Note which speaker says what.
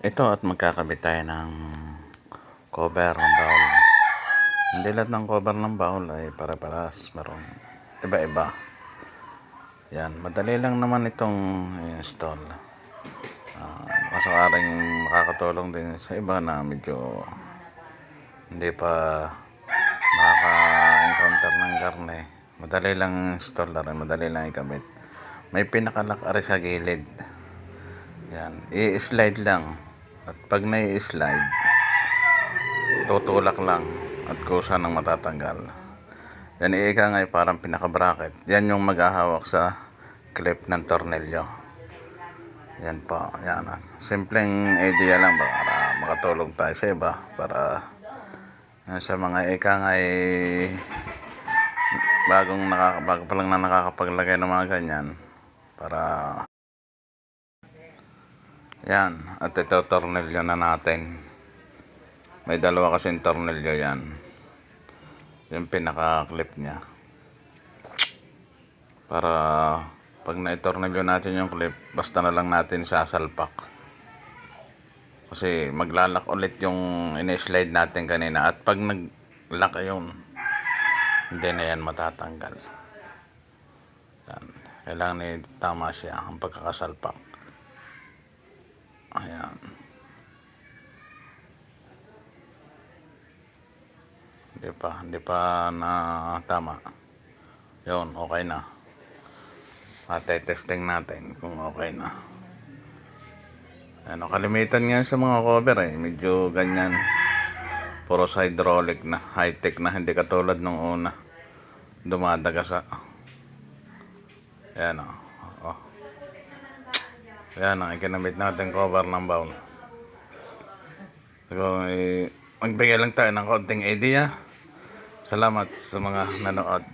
Speaker 1: Ito at magkakabit tayo ng cover ng baul. Hindi lahat ng cover ng baul ay para-paras. Meron iba-iba. Yan, madali lang naman itong install. Masakaring makakatulong din sa iba na medyo hindi pa nakaka-encounter ng karne. Madali lang install na rin, madali lang ikabit. May pinakalock ari sa gilid. Yan, i-slide lang. At pag nai-slide, tutulak lang at kusa nang matatanggal. Yan ika nga ay parang pinaka-bracket. Yan yung maghahawak sa clip ng tornilyo. Yan po, yan. Simpleng idea lang ba para makatulong tayo sa iba. Para sa mga ika nga ay bago pa lang na nakakapaglagay ng mga ganyan. Para yan, at ito tornilyo na natin. May dalawa kasing tornilyo yan. Yung pinaka-clip niya. Para pag na-tornilyo natin yung clip, basta na lang natin sasalpak. Kasi maglalak ulit yung in-slide natin kanina. At pag nag-lock yun, hindi na yan matatanggal. Yan. Kailangan tama siya ang pagkakasalpak. Ayan. Hindi pa na tama. Yun, okay na. Testing natin kung okay na. Ano, kalimitan nga sa mga cover medyo ganyan. Puro hydraulic na, high-tech na, hindi katulad nung una. Dumadagasa. Ayan o. Oh. Ayan ang ikinamit natin cover ng baul. So, magbigay lang tayo ng konting idea. Salamat sa mga nanood.